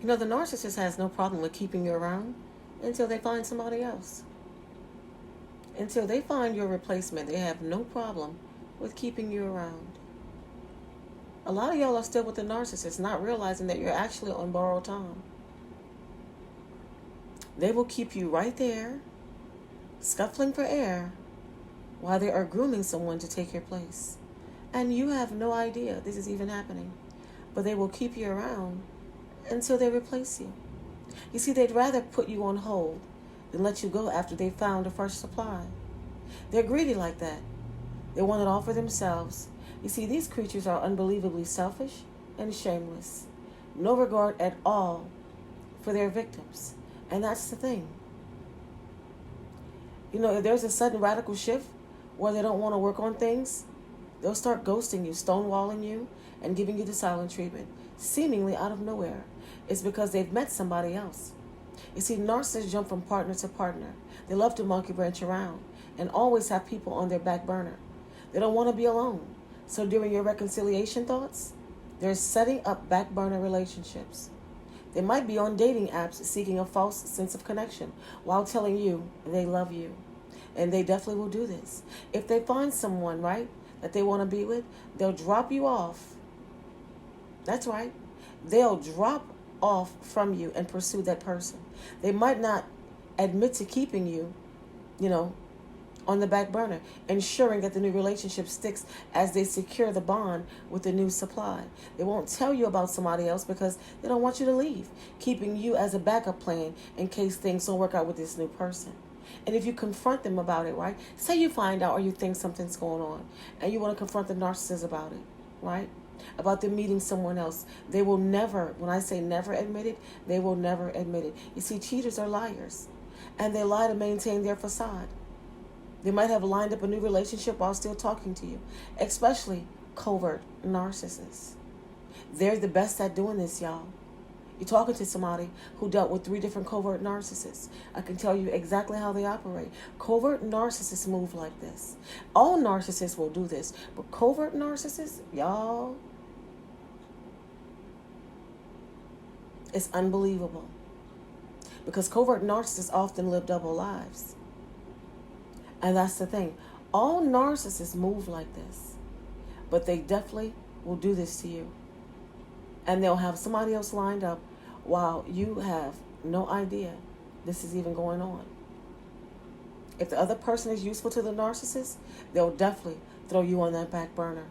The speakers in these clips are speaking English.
You know, the narcissist has no problem with keeping you around until they find somebody else. Until they find your replacement, they have no problem with keeping you around. A lot of y'all are still with the narcissist, not realizing that you're actually on borrowed time. They will keep you right there, scuffling for air, while they are grooming someone to take your place. And you have no idea this is even happening. But they will keep you around until they replace you. You see, they'd rather put you on hold than let you go after they found a fresh supply. They're greedy like that. They want it all for themselves. You see, these creatures are unbelievably selfish and shameless. No regard at all for their victims. And that's the thing. You know, if there's a sudden radical shift where they don't want to work on things, they'll start ghosting you, stonewalling you, and giving you the silent treatment, seemingly out of nowhere. It's because they've met somebody else. You see, narcissists jump from partner to partner. They love to monkey branch around and always have people on their back burner. They don't want to be alone. So during your reconciliation thoughts, they're setting up back burner relationships. They might be on dating apps seeking a false sense of connection while telling you they love you. And they definitely will do this. If they find someone, right, that they want to be with, they'll drop you off. That's right. They'll drop off from you and pursue that person. They might not admit to keeping you, on the back burner, ensuring that the new relationship sticks as they secure the bond with the new supply. They won't tell you about somebody else because they don't want you to leave, keeping you as a backup plan in case things don't work out with this new person. And if you confront them about it, right? Say you find out or you think something's going on and you want to confront the narcissist about it, right? About them meeting someone else. They will never, when I say never admit it, they will never admit it. You see, cheaters are liars, and they lie to maintain their facade. They might have lined up a new relationship while still talking to you, especially covert narcissists. They're the best at doing this, y'all. You're talking to somebody who dealt with 3 different covert narcissists. I can tell you exactly how they operate. Covert narcissists move like this. All narcissists will do this, but covert narcissists, y'all, it's unbelievable. Because covert narcissists often live double lives. And that's the thing. All narcissists move like this, but they definitely will do this to you. And they'll have somebody else lined up while you have no idea this is even going on. If the other person is useful to the narcissist, they'll definitely throw you on that back burner.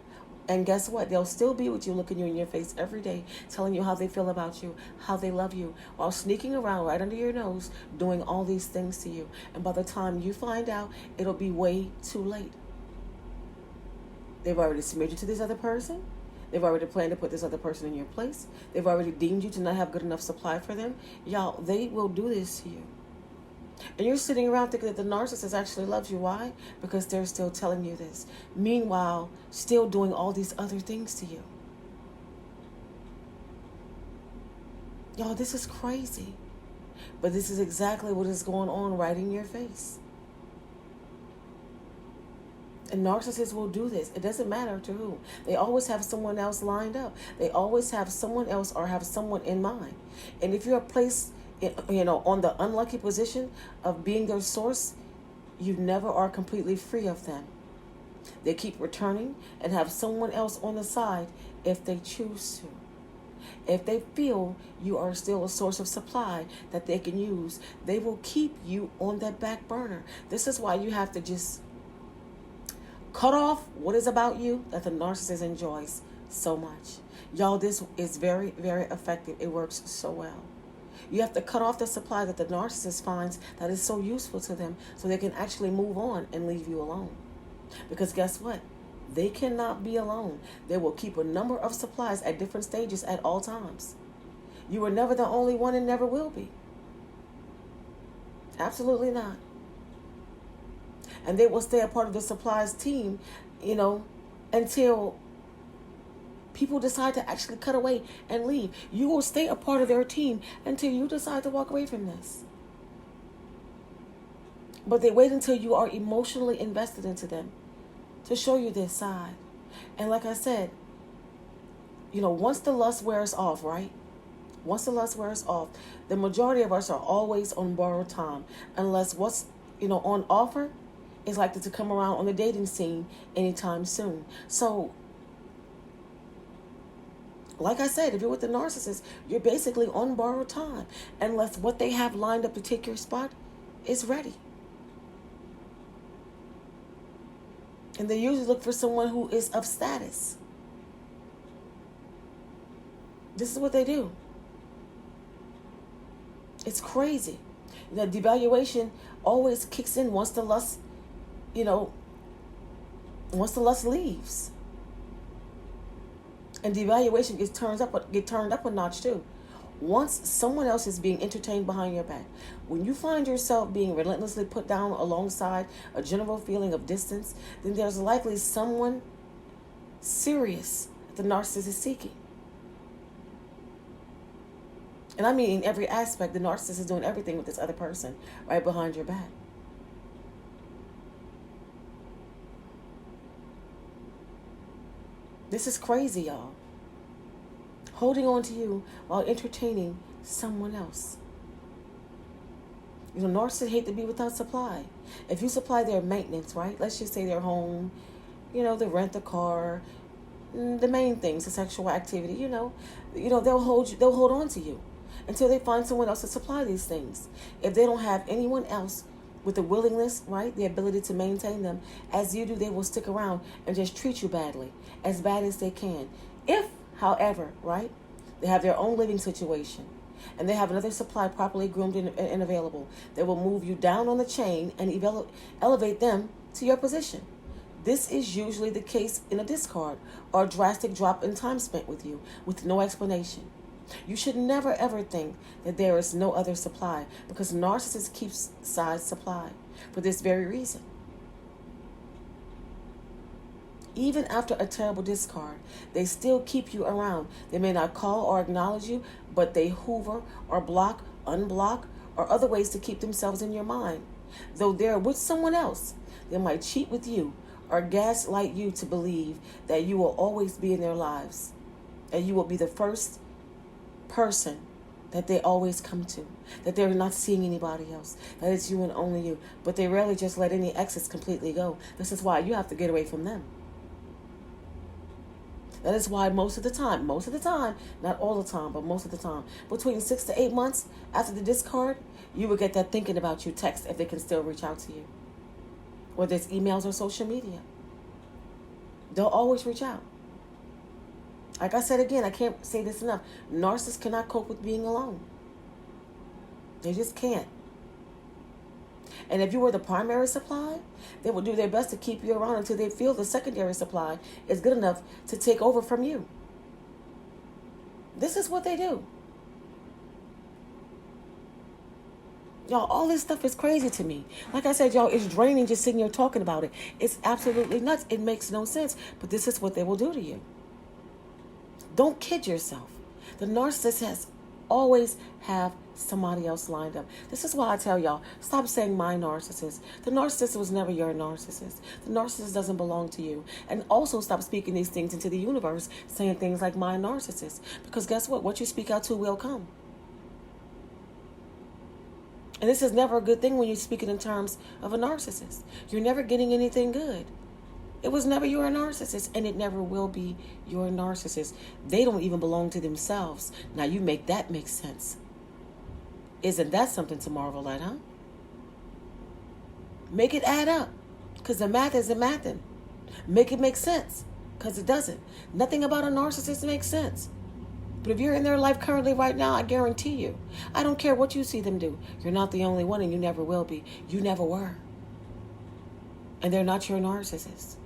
And guess what? They'll still be with you, looking you in your face every day, telling you how they feel about you, how they love you, while sneaking around right under your nose, doing all these things to you. And by the time you find out, it'll be way too late. They've already submitted you to this other person. They've already planned to put this other person in your place. They've already deemed you to not have good enough supply for them. Y'all, they will do this to you. And you're sitting around thinking that the narcissist actually loves you. Why? Because they're still telling you this. Meanwhile, still doing all these other things to you. Y'all, this is crazy. But this is exactly what is going on right in your face. And narcissists will do this. It doesn't matter to who. They always have someone else lined up. They always have someone else or have someone in mind. And if you're placed, on the unlucky position of being their source, you never are completely free of them. They keep returning and have someone else on the side if they choose to. If they feel you are still a source of supply that they can use, they will keep you on that back burner. This is why you have to just cut off what is about you that the narcissist enjoys so much. Y'all, this is very, very effective. It works so well. You have to cut off the supply that the narcissist finds that is so useful to them so they can actually move on and leave you alone. Because guess what? They cannot be alone. They will keep a number of supplies at different stages at all times. You are never the only one and never will be. Absolutely not. And they will stay a part of the supplies team, until people decide to actually cut away and leave. You will stay a part of their team until you decide to walk away from this. But they wait until you are emotionally invested into them to show you this side. And like I said, once the lust wears off, right? Once the lust wears off, the majority of us are always on borrowed time, unless what's, on offer is likely to come around on the dating scene anytime soon. So, like I said, if you're with the narcissist, you're basically on borrowed time, unless what they have lined up to take your spot is ready. And they usually look for someone who is of status. This is what they do. It's crazy. The devaluation always kicks in once the lust, once the lust leaves. And devaluation gets turned up a notch too. Once someone else is being entertained behind your back, when you find yourself being relentlessly put down alongside a general feeling of distance, then there's likely someone serious that the narcissist is seeking. And I mean in every aspect, the narcissist is doing everything with this other person right behind your back. This is crazy, y'all. Holding on to you while entertaining someone else. Narcissists hate to be without supply. If you supply their maintenance, right? Let's just say their home, they rent a car, the main things, the sexual activity, they'll hold on to you until they find someone else to supply these things. If they don't have anyone else with the willingness, right, the ability to maintain them as you do, they will stick around and just treat you badly, as bad as they can. If, however, right, they have their own living situation and they have another supply properly groomed and available, they will move you down on the chain and elevate them to your position. This is usually the case in a discard or a drastic drop in time spent with you with no explanation. You should never ever think that there is no other supply, because narcissists keep side supply for this very reason. Even after a terrible discard, they still keep you around. They may not call or acknowledge you, but they hoover or block, unblock, or other ways to keep themselves in your mind. Though they're with someone else, they might cheat with you or gaslight you to believe that you will always be in their lives, and you will be the first person that they always come to, that they're not seeing anybody else, that it's you and only you. But they rarely just let any exes completely go. This is why you have to get away from them. That is why most of the time, not all the time, but most of the time, between 6 to 8 months after the discard, you will get that thinking about you text if they can still reach out to you, whether it's emails or social media. They'll always reach out. Like I said again, I can't say this enough. Narcissists cannot cope with being alone. They just can't. And if you were the primary supply, they will do their best to keep you around until they feel the secondary supply is good enough to take over from you. This is what they do. Y'all, all this stuff is crazy to me. Like I said, y'all, it's draining just sitting here talking about it. It's absolutely nuts. It makes no sense. But this is what they will do to you. Don't kid yourself. The narcissist always have somebody else lined up. This is why I tell y'all, stop saying my narcissist. The narcissist was never your narcissist. The narcissist doesn't belong to you. And also stop speaking these things into the universe, saying things like my narcissist. Because guess what? What you speak out to will come. And this is never a good thing when you speak it in terms of a narcissist. You're never getting anything good. It was never your narcissist, and it never will be your narcissist. They don't even belong to themselves. Now you make that make sense. Isn't that something to marvel at, huh? Make it add up, because the math isn't mathing. Make it make sense, because it doesn't. Nothing about a narcissist makes sense. But if you're in their life currently right now, I guarantee you, I don't care what you see them do. You're not the only one, and you never will be. You never were. And they're not your narcissist.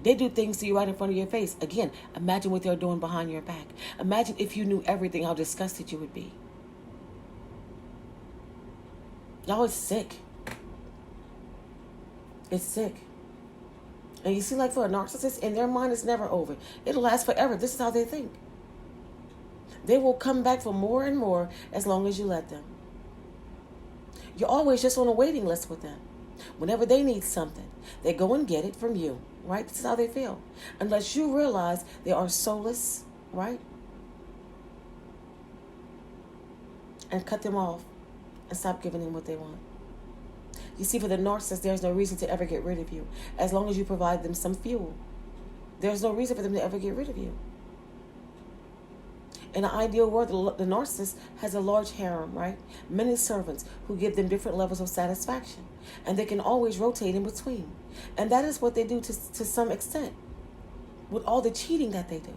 They do things to you right in front of your face. Again, imagine what they're doing behind your back. Imagine if you knew everything, how disgusted you would be. Y'all, it's sick. It's sick. And you see, like for a narcissist, in their mind, it's never over. It'll last forever. This is how they think. They will come back for more and more as long as you let them. You're always just on a waiting list with them. Whenever they need something, they go and get it from you, right? This is how they feel. Unless you realize they are soulless, right? And cut them off and stop giving them what they want. You see, for the narcissist, there's no reason to ever get rid of you. As long as you provide them some fuel, there's no reason for them to ever get rid of you. In an ideal world, the narcissist has a large harem, right? Many servants who give them different levels of satisfaction. And they can always rotate in between. And that is what they do to some extent, with all the cheating that they do.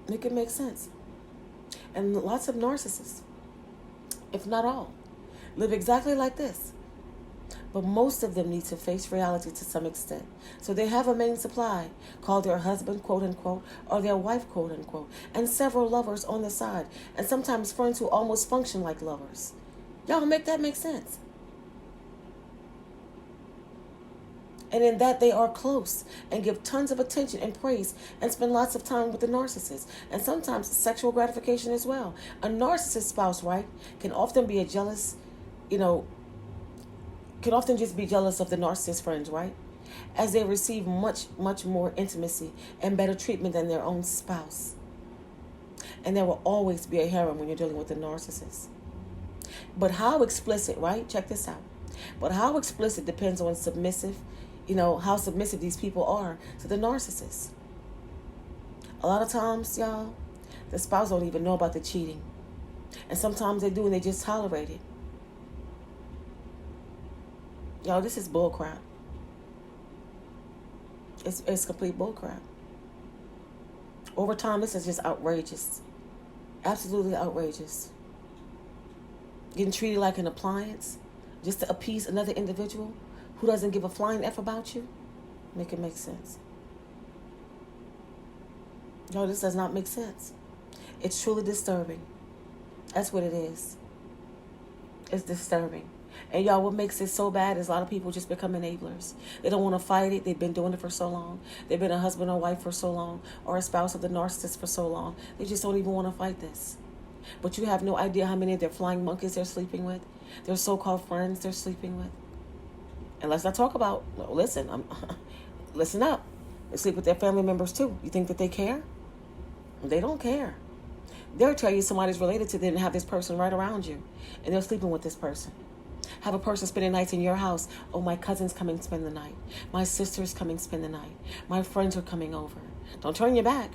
Make it make sense. And lots of narcissists, if not all, live exactly like this. But most of them need to face reality to some extent. So they have a main supply called their husband, quote unquote, or their wife, quote unquote, and several lovers on the side, and sometimes friends who almost function like lovers. Y'all make that make sense. And in that they are close and give tons of attention and praise and spend lots of time with the narcissist, and sometimes sexual gratification as well. A narcissist spouse, right, can often be a jealous, can often just be jealous of the narcissist friends, right? As they receive much, much more intimacy and better treatment than their own spouse. And there will always be a harem when you're dealing with a narcissist. But how explicit, right? Check this out. But how explicit depends on how submissive these people are to the narcissist. A lot of times, y'all, the spouse don't even know about the cheating. And sometimes they do, and they just tolerate it. Y'all, this is bullcrap. It's complete bullcrap. Over time, this is just outrageous. Absolutely outrageous. Getting treated like an appliance just to appease another individual who doesn't give a flying F about you. Make it make sense. Y'all, this does not make sense. It's truly disturbing. That's what it is. It's disturbing. And y'all, what makes it so bad is a lot of people just become enablers. They don't want to fight it. They've been doing it for so long. They've been a husband or wife for so long, or a spouse of the narcissist for so long. They just don't even want to fight this. But you have no idea how many of their flying monkeys they're sleeping with, their so-called friends they're sleeping with. And let's not talk about, listen up. They sleep with their family members too. You think that they care? They don't care. They'll tell you somebody's related to them and have this person right around you, and they're sleeping with this person. Have a person spending nights in your house. Oh, my cousin's coming to spend the night. My sister's coming to spend the night. My friends are coming over. Don't turn your back.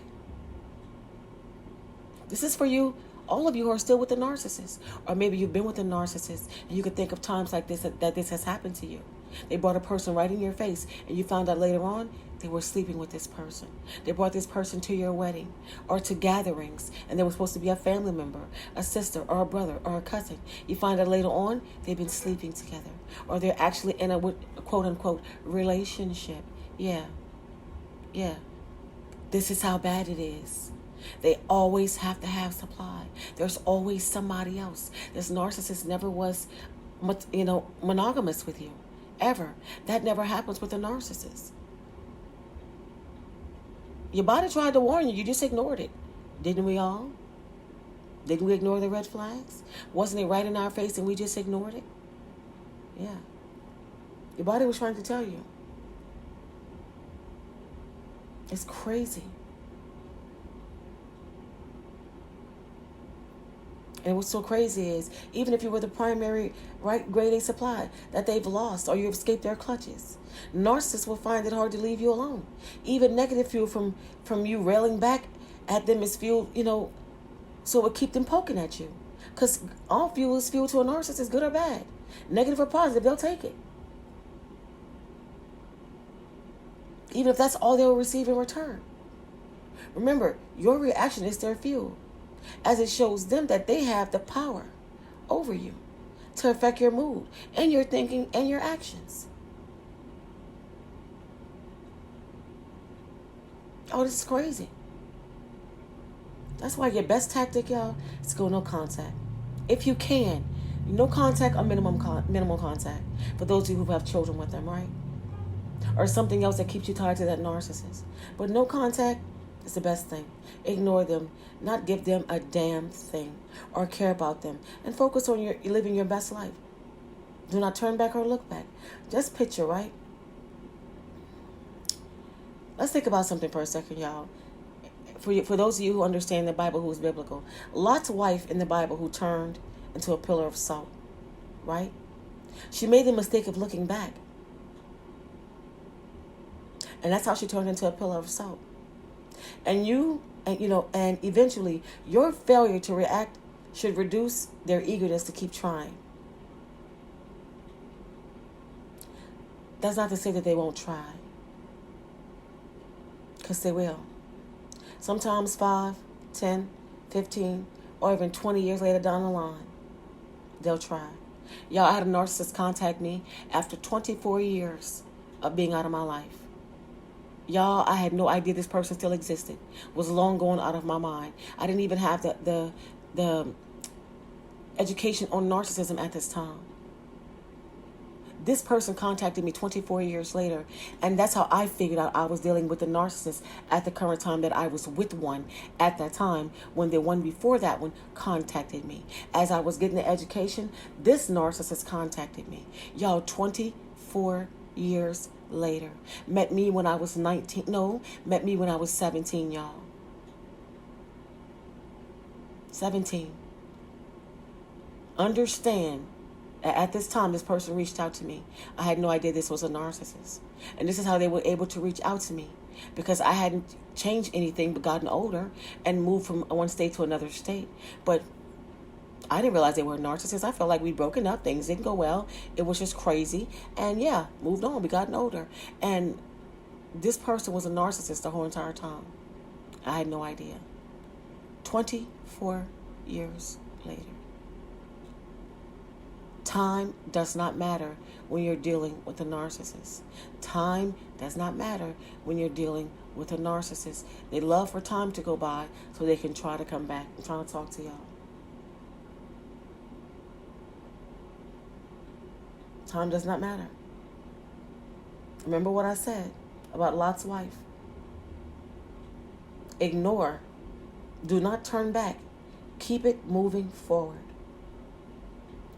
This is for you, all of you who are still with the narcissist. Or maybe you've been with a narcissist and you can think of times like this, that this has happened to you. They brought a person right in your face and you found out later on they were sleeping with this person. They brought this person to your wedding or to gatherings, and they were supposed to be a family member, a sister or a brother or a cousin. You find out later on they've been sleeping together, or they're actually in a quote unquote relationship. Yeah. This is how bad it is. They always have to have supply. There's always somebody else. This narcissist never was, monogamous with you, ever. That never happens with a narcissist. Your body tried to warn you. You just ignored it. Didn't we all? Didn't we ignore the red flags? Wasn't it right in our face and we just ignored it? Yeah. Your body was trying to tell you. It's crazy. And what's so crazy is, even if you were the primary right grade A supply that they've lost or you escaped their clutches, narcissists will find it hard to leave you alone. Even negative fuel from you railing back at them is fuel, so it will keep them poking at you. Because all fuel is fuel to a narcissist, good or bad. Negative or positive, they'll take it. Even if that's all they'll receive in return. Remember, your reaction is their fuel, as it shows them that they have the power over you to affect your mood and your thinking and your actions. Oh, this is crazy. That's why your best tactic, y'all, is to go no contact. If you can, no contact or minimal contact for those of you who have children with them, right? Or something else that keeps you tied to that narcissist. But no contact is the best thing. Ignore them, not give them a damn thing or care about them, and focus on living your best life. Do not turn back or look back. Just picture, right? Let's think about something for a second, y'all. For those of you who understand the Bible, who is biblical, Lot's wife in the Bible who turned into a pillar of salt, right? She made the mistake of looking back. And that's how she turned into a pillar of salt. And eventually your failure to react should reduce their eagerness to keep trying. That's not to say that they won't try. Because they will. Sometimes 5, 10, 15, or even 20 years later down the line, they'll try. Y'all, I had a narcissist contact me after 24 years of being out of my life. Y'all, I had no idea this person still existed. Was long gone out of my mind. I didn't even have the education on narcissism at this time. This person contacted me 24 years later, and that's how I figured out I was dealing with the narcissist at the current time that I was with one at that time, when the one before that one contacted me. As I was getting the education, this narcissist contacted me. Y'all, 24 years later. Met me when I was 19. No, met me when I was 17, y'all. 17. Understand, at this time, this person reached out to me. I had no idea this was a narcissist. And this is how they were able to reach out to me. Because I hadn't changed anything but gotten older and moved from one state to another state. But I didn't realize they were narcissists. I felt like we'd broken up. Things didn't go well. It was just crazy. And yeah, moved on. We gotten older. And this person was a narcissist the whole entire time. I had no idea. 24 years later. Time does not matter when you're dealing with a narcissist. Time does not matter when you're dealing with a narcissist. They love for time to go by so they can try to come back and try to talk to y'all. Time does not matter. Remember what I said about Lot's wife. Ignore. Do not turn back. Keep it moving forward.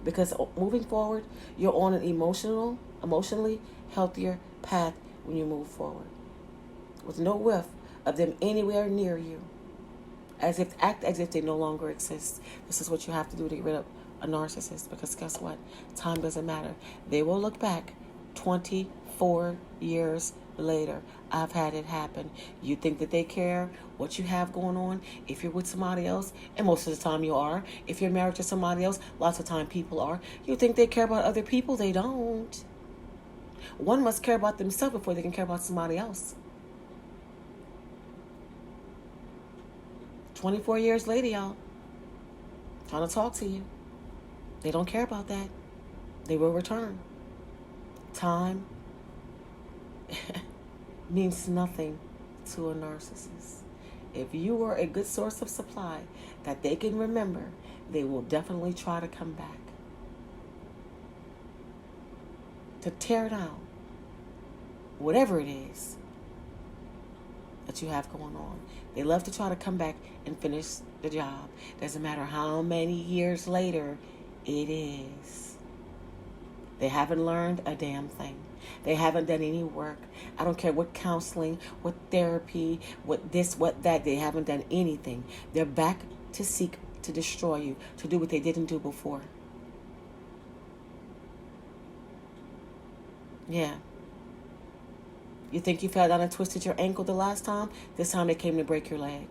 Because moving forward, you're on an emotionally healthier path when you move forward. With no whiff of them anywhere near you. Act as if they no longer exist. This is what you have to do to get rid of a narcissist. Because guess what? Time doesn't matter. They will look back 24 years later. I've had it happen. You think that they care what you have going on if you're with somebody else, and most of the time you are. If you're married to somebody else, lots of time people are. You think they care about other people? They don't. One must care about themselves before they can care about somebody else. 24 years later, y'all, trying to talk to you. They don't care about that. They will return. Time means nothing to a narcissist. If you were a good source of supply that they can remember, they will definitely try to come back to tear down whatever it is that you have going on. They love to try to come back and finish the job. Doesn't matter how many years later it is. They haven't learned a damn thing. They haven't done any work. I don't care what counseling, what therapy, what this, what that. They haven't done anything. They're back to seek to destroy you, to do what they didn't do before. Yeah. You think you fell down and twisted your ankle the last time? This time they came to break your leg.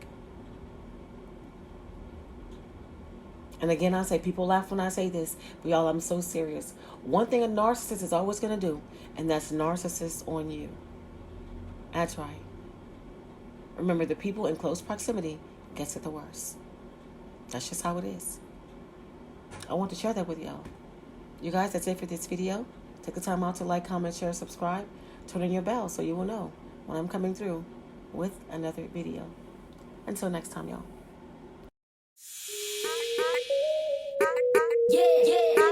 And again, I say, people laugh when I say this, but y'all, I'm so serious. One thing a narcissist is always going to do, and that's narcissist on you. That's right. Remember, the people in close proximity gets it the worst. That's just how it is. I want to share that with y'all. You guys, that's it for this video. Take the time out to like, comment, share, subscribe. Turn on your bell so you will know when I'm coming through with another video. Until next time, y'all. Yeah, yeah.